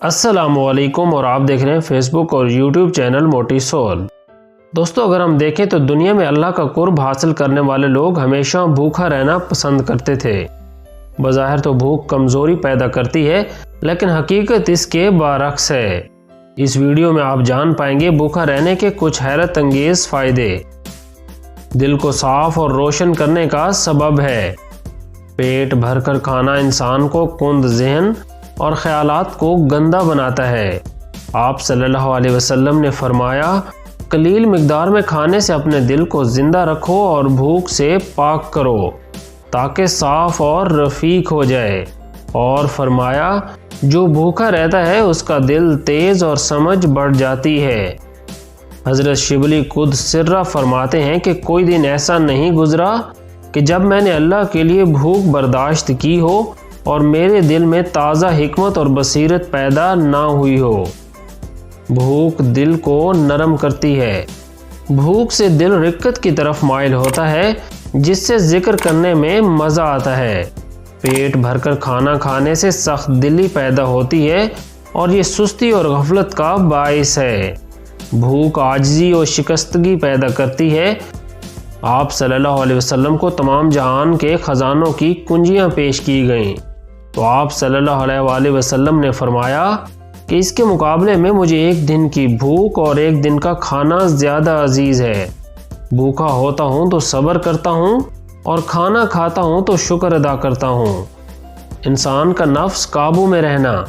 السلام علیکم اور آپ دیکھ رہے ہیں فیس بک اور یوٹیوب چینل موٹی سول۔ دوستو اگر ہم دیکھیں تو دنیا میں اللہ کا قرب حاصل کرنے والے لوگ ہمیشہ بھوکا رہنا پسند کرتے تھے۔ بظاہر تو بھوک کمزوری پیدا کرتی ہے لیکن حقیقت اس کے برعکس ہے۔ اس ویڈیو میں آپ جان پائیں گے بھوکا رہنے کے کچھ حیرت انگیز فائدے۔ دل کو صاف اور روشن کرنے کا سبب ہے۔ پیٹ بھر کر کھانا انسان کو کند ذہن اور خیالات کو گندا بناتا ہے۔ آپ صلی اللہ علیہ وسلم نے فرمایا، قلیل مقدار میں کھانے سے اپنے دل کو زندہ رکھو اور بھوک سے پاک کرو تاکہ صاف اور رفیق ہو جائے، اور فرمایا جو بھوکا رہتا ہے اس کا دل تیز اور سمجھ بڑھ جاتی ہے۔ حضرت شبلی قدس سرہ فرماتے ہیں کہ کوئی دن ایسا نہیں گزرا کہ جب میں نے اللہ کے لیے بھوک برداشت کی ہو اور میرے دل میں تازہ حکمت اور بصیرت پیدا نہ ہوئی ہو۔ بھوک دل کو نرم کرتی ہے۔ بھوک سے دل رقت کی طرف مائل ہوتا ہے جس سے ذکر کرنے میں مزہ آتا ہے۔ پیٹ بھر کر کھانا کھانے سے سخت دلی پیدا ہوتی ہے اور یہ سستی اور غفلت کا باعث ہے۔ بھوک عاجزی اور شکستگی پیدا کرتی ہے۔ آپ صلی اللہ علیہ وسلم کو تمام جہان کے خزانوں کی کنجیاں پیش کی گئیں تو آپ صلی اللہ علیہ وآلہ وسلم نے فرمایا کہ اس کے مقابلے میں مجھے ایک دن کی بھوک اور ایک دن کا کھانا زیادہ عزیز ہے۔ بھوکا ہوتا ہوں تو صبر کرتا ہوں اور کھانا کھاتا ہوں تو شکر ادا کرتا ہوں۔ انسان کا نفس قابو میں رہنا۔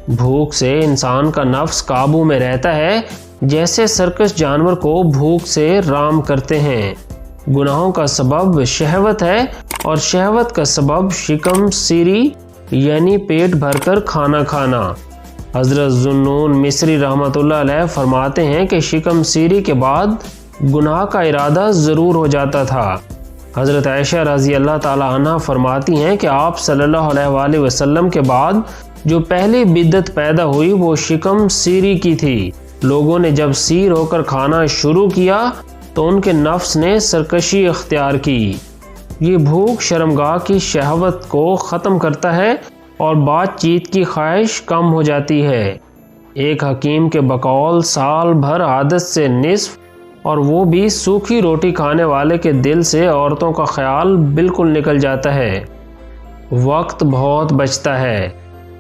بھوک سے انسان کا نفس قابو میں رہتا ہے جیسے سرکش جانور کو بھوک سے رام کرتے ہیں۔ گناہوں کا سبب شہوت ہے اور شہوت کا سبب شکم سیری یعنی پیٹ بھر کر کھانا کھانا۔ حضرت ذوالنون مصری رحمۃ اللہ علیہ فرماتے ہیں کہ شکم سیری کے بعد گناہ کا ارادہ ضرور ہو جاتا تھا۔ حضرت عائشہ رضی اللہ تعالی عنہ فرماتی ہیں کہ آپ صلی اللہ علیہ وآلہ وسلم کے بعد جو پہلی بدعت پیدا ہوئی وہ شکم سیری کی تھی۔ لوگوں نے جب سیر ہو کر کھانا شروع کیا تو ان کے نفس نے سرکشی اختیار کی۔ یہ بھوک شرمگاہ کی شہوت کو ختم کرتا ہے اور بات چیت کی خواہش کم ہو جاتی ہے۔ ایک حکیم کے بقول سال بھر عادت سے نصف اور وہ بھی سوکھی روٹی کھانے والے کے دل سے عورتوں کا خیال بالکل نکل جاتا ہے۔ وقت بہت بچتا ہے۔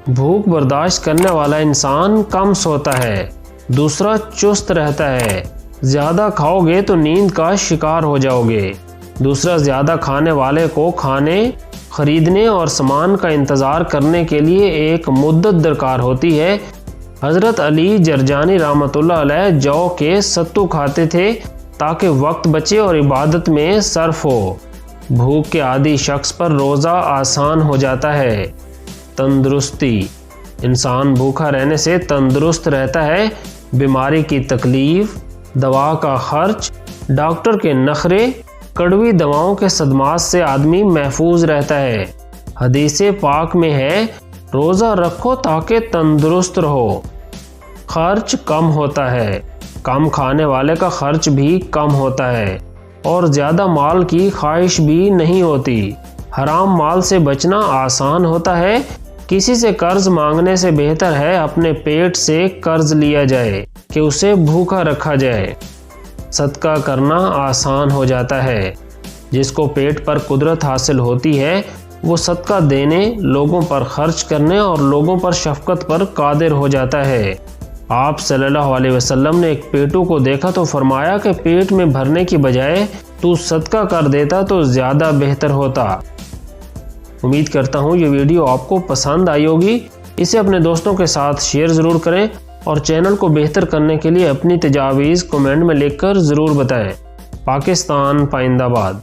بھوک برداشت کرنے والا انسان کم سوتا ہے، دوسرا چست رہتا ہے۔ زیادہ کھاؤ گے تو نیند کا شکار ہو جاؤ گے۔ دوسرا زیادہ کھانے والے کو کھانے خریدنے اور سامان کا انتظار کرنے کے لیے ایک مدت درکار ہوتی ہے۔ حضرت علی جرجانی رحمۃ اللہ علیہ جو کے ستو کھاتے تھے تاکہ وقت بچے اور عبادت میں صرف ہو۔ بھوک کے عادی شخص پر روزہ آسان ہو جاتا ہے۔ تندرستی۔ انسان بھوکا رہنے سے تندرست رہتا ہے۔ بیماری کی تکلیف، دوا کا خرچ، ڈاکٹر کے نخرے، کڑوی دواؤں کے صدمات سے آدمی محفوظ رہتا ہے۔ حدیث پاک میں ہے روزہ رکھو تاکہ تندرست رہو۔ خرچ کم ہوتا ہے۔ کم کھانے والے کا خرچ بھی کم ہوتا ہے اور زیادہ مال کی خواہش بھی نہیں ہوتی۔ حرام مال سے بچنا آسان ہوتا ہے۔ کسی سے قرض مانگنے سے بہتر ہے اپنے پیٹ سے قرض لیا جائے کہ اسے بھوکا رکھا جائے۔ صدقہ کرنا آسان ہو جاتا ہے۔ جس کو پیٹ پر قدرت حاصل ہوتی ہے وہ صدقہ دینے، لوگوں پر خرچ کرنے اور لوگوں پر شفقت پر قادر ہو جاتا ہے۔ آپ صلی اللہ علیہ وسلم نے ایک پیٹو کو دیکھا تو فرمایا کہ پیٹ میں بھرنے کی بجائے تو صدقہ کر دیتا تو زیادہ بہتر ہوتا۔ امید کرتا ہوں یہ ویڈیو آپ کو پسند آئی ہوگی۔ اسے اپنے دوستوں کے ساتھ شیئر ضرور کریں اور چینل کو بہتر کرنے کے لیے اپنی تجاویز کمنٹ میں لکھ کر ضرور بتائیں۔ پاکستان پائندہ باد۔